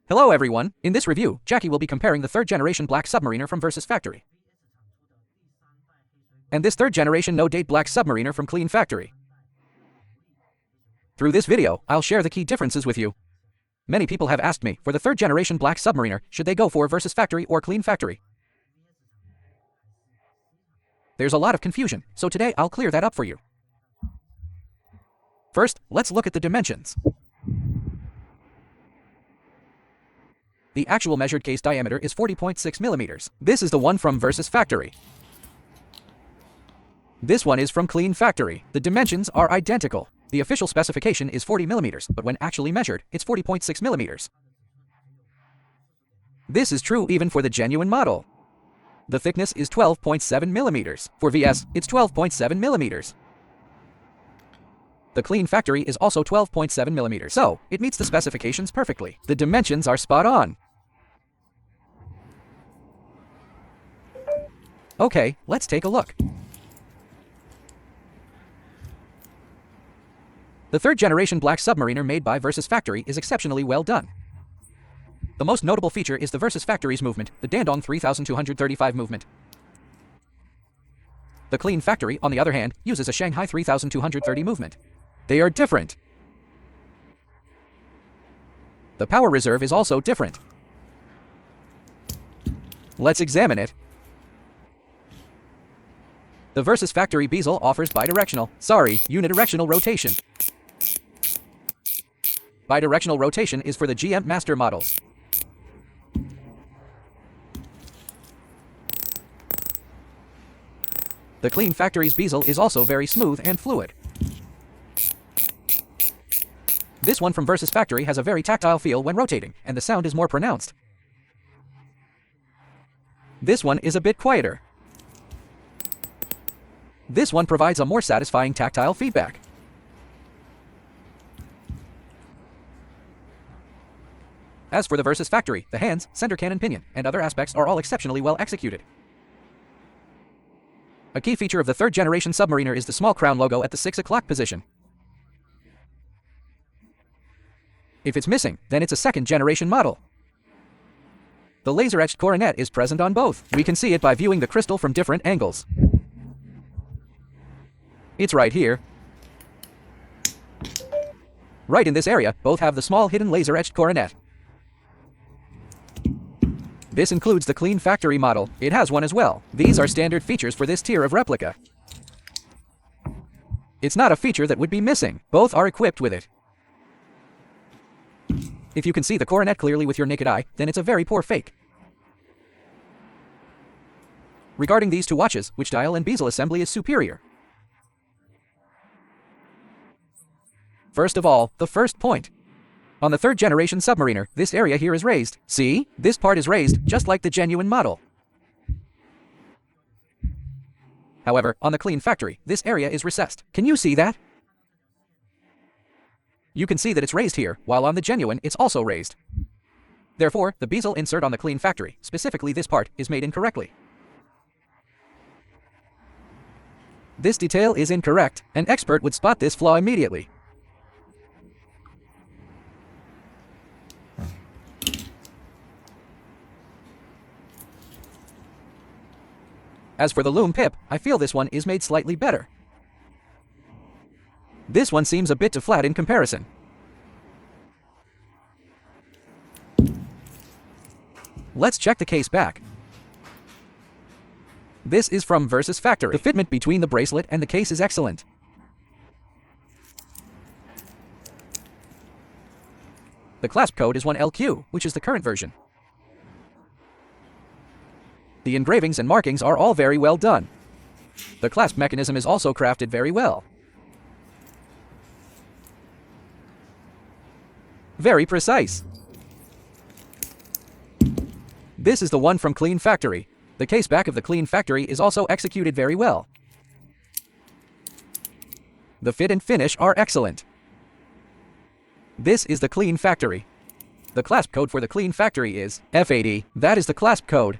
Hello everyone, in this review, Jackie will be comparing the 3rd generation black submariner from Versus Factory and this 3rd generation no-date black submariner from Clean Factory. Through this video, I'll share the key differences with you. Many people have asked me, for the 3rd generation black submariner, should they go for Versus Factory or Clean Factory? There's a lot of confusion, so today I'll clear that up for you. First, let's look at the dimensions. The actual measured case diameter is 40.6 millimeters. This is the one from Versus Factory. This one is from Clean Factory. The dimensions are identical. The official specification is 40 millimeters, but when actually measured, it's 40.6 millimeters. This is true even for the genuine model. The thickness is 12.7 millimeters. For VS, it's 12.7 millimeters. The Clean Factory is also 12.7 millimeters, so it meets the specifications perfectly. The dimensions are spot on. Okay, let's take a look. The 3rd generation black submariner made by Versus Factory is exceptionally well done. The most notable feature is the Versus Factory's movement, the Dandong 3235 movement. The Clean Factory, on the other hand, uses a Shanghai 3230 movement. They are different. The power reserve is also different. Let's examine it. The Versus Factory bezel offers unidirectional rotation. Bidirectional rotation is for the GM Master models. The Clean Factory's bezel is also very smooth and fluid. This one from Versus Factory has a very tactile feel when rotating, and the sound is more pronounced. This one is a bit quieter. This one provides a more satisfying tactile feedback. As for the Versus Factory, the hands, center cannon pinion, and other aspects are all exceptionally well executed. A key feature of the 3rd generation submariner is the small crown logo at the 6 o'clock position. If it's missing, then it's a 2nd generation model. The laser-etched coronet is present on both. We can see it by viewing the crystal from different angles. It's right here. Right in this area, both have the small hidden laser-etched coronet. This includes the Clean Factory model. It has one as well. These are standard features for this tier of replica. It's not a feature that would be missing. Both are equipped with it. If you can see the coronet clearly with your naked eye, then it's a very poor fake. Regarding these two watches, which dial and bezel assembly is superior? First of all, the first point. On the 3rd generation submariner, this area here is raised. See? This part is raised, just like the genuine model. However, on the Clean Factory, this area is recessed. Can you see that? You can see that it's raised here, while on the genuine, it's also raised. Therefore, the bezel insert on the Clean Factory, specifically this part, is made incorrectly. This detail is incorrect. An expert would spot this flaw immediately. As for the Lume pip, I feel this one is made slightly better. This one seems a bit too flat in comparison. Let's check the Caseback. This is from Versus Factory. The fitment between the bracelet and the case is excellent. The clasp code is 1LQ, which is the current version. The engravings and markings are all very well done. The clasp mechanism is also crafted very well. Very precise. This is the one from Clean Factory. The Caseback of the Clean Factory is also executed very well. The fit and finish are excellent. This is the Clean Factory. The clasp code for the Clean Factory is F80. That is the clasp code.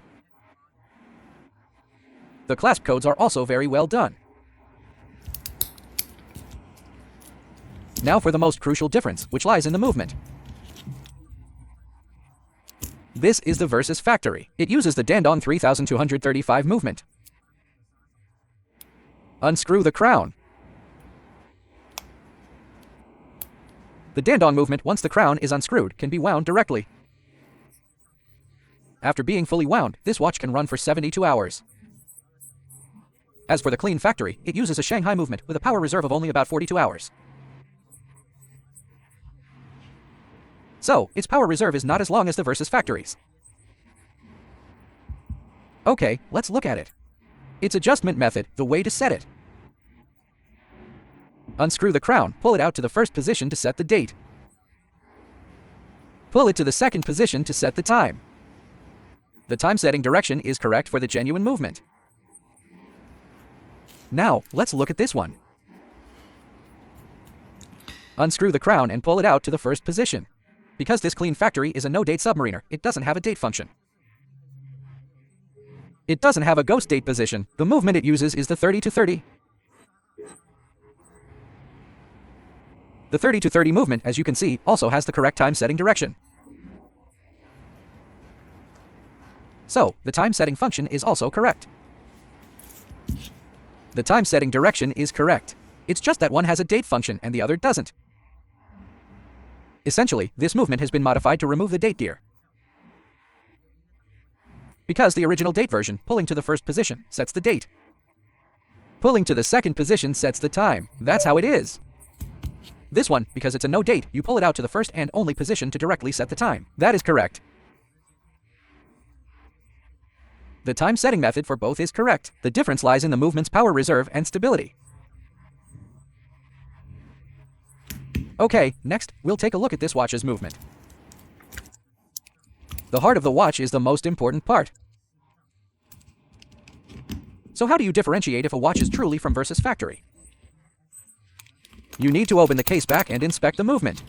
The clasp codes are also very well done. Now for the most crucial difference, which lies in the movement. This is the Versus Factory. It uses the Dandong 3235 movement. Unscrew the crown. The Dandong movement, once the crown is unscrewed, can be wound directly. After being fully wound, this watch can run for 72 hours. As for the Clean Factory, it uses a Shanghai movement with a power reserve of only about 42 hours. So, its power reserve is not as long as the Versus Factory's. Okay, let's look at it. Its adjustment method, the way to set it. Unscrew the crown, pull it out to the first position to set the date. Pull it to the second position to set the time. The time setting direction is correct for the genuine movement. Now, let's look at this one. Unscrew the crown and pull it out to the first position. Because this Clean Factory is a no-date submariner, it doesn't have a date function. It doesn't have a ghost date position. The movement it uses is the 30-30. The 30-30 movement, as you can see, also has the correct time setting direction. So, the time setting function is also correct. The time setting direction is correct. It's just that one has a date function and the other doesn't. Essentially, this movement has been modified to remove the date gear. Because the original date version, pulling to the first position, sets the date. Pulling to the second position sets the time. That's how it is. This one, because it's a no date, you pull it out to the first and only position to directly set the time. That is correct. The time setting method for both is correct. The difference lies in the movement's power reserve and stability. Okay, next, we'll take a look at this watch's movement. The heart of the watch is the most important part. So how do you differentiate if a watch is truly from Versus Factory? You need to open the case back and inspect the movement.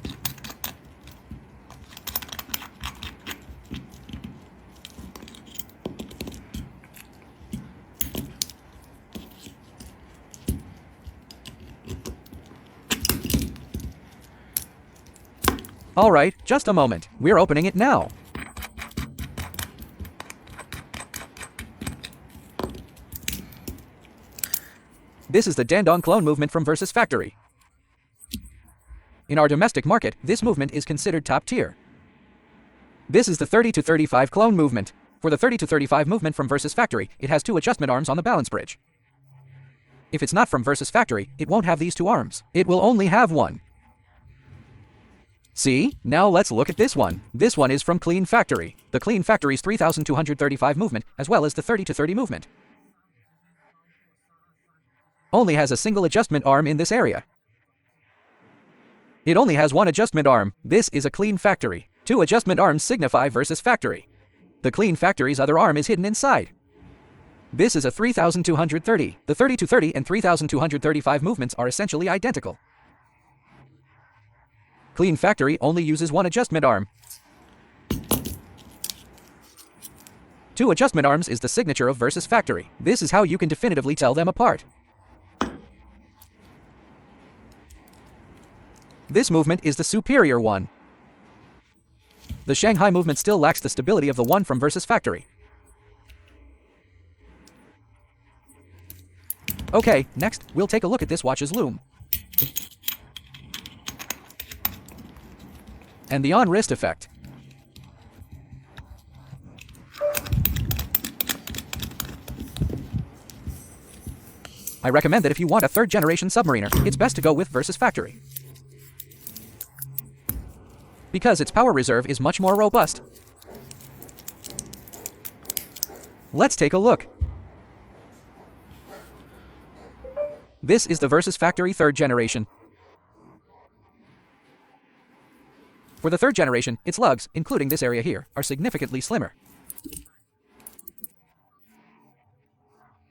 Alright, just a moment. We're opening it now. This is the Dandong clone movement from Versus Factory. In our domestic market, this movement is considered top tier. This is the 30-35 clone movement. For the 30-35 movement from Versus Factory, it has two adjustment arms on the balance bridge. If it's not from Versus Factory, it won't have these two arms. It will only have one. See? Now let's look at this one. This one is from Clean Factory. The Clean Factory's 3235 movement, as well as the 30-30 movement. Only has a single adjustment arm in this area. It only has one adjustment arm. This is a Clean Factory. Two adjustment arms signify Versus Factory. The Clean Factory's other arm is hidden inside. This is a 3230. The 30-30 and 3235 movements are essentially identical. Clean Factory only uses one adjustment arm. Two adjustment arms is the signature of Versus Factory. This is how you can definitively tell them apart. This movement is the superior one. The Shanghai movement still lacks the stability of the one from Versus Factory. Okay, next, we'll take a look at this watch's lume. And the on-wrist effect. I recommend that if you want a third-generation submariner, it's best to go with Versus Factory. Because its power reserve is much more robust. Let's take a look. This is the Versus Factory 3rd generation. For the 3rd generation, its lugs, including this area here, are significantly slimmer.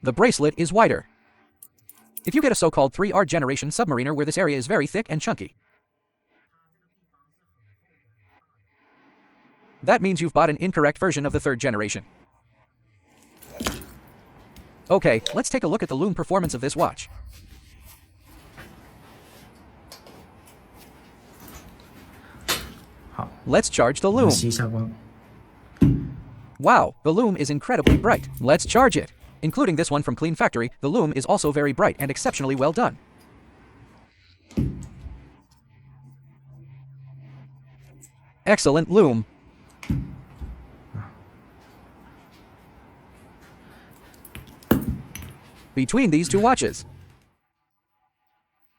The bracelet is wider. If you get a so-called 3R generation submariner where this area is very thick and chunky, that means you've bought an incorrect version of the 3rd generation. Okay, let's take a look at the lume performance of this watch. Let's charge the lume. Wow, the Lume is incredibly bright. Let's charge it. Including this one from Clean Factory, the Lume is also very bright and exceptionally well done. Excellent Lume. Between these two watches.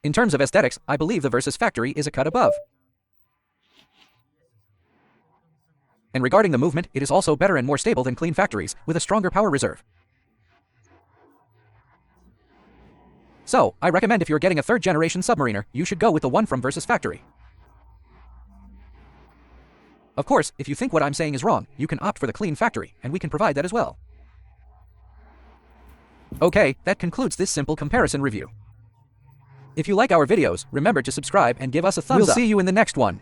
In terms of aesthetics, I believe the Versus Factory is a cut above. And regarding the movement, it is also better and more stable than Clean Factories, with a stronger power reserve. So, I recommend if you're getting a third-generation Submariner, you should go with the one from Versus Factory. Of course, if you think what I'm saying is wrong, you can opt for the Clean Factory, and we can provide that as well. Okay, that concludes this simple comparison review. If you like our videos, remember to subscribe and give us a thumbs up. We'll see you in the next one.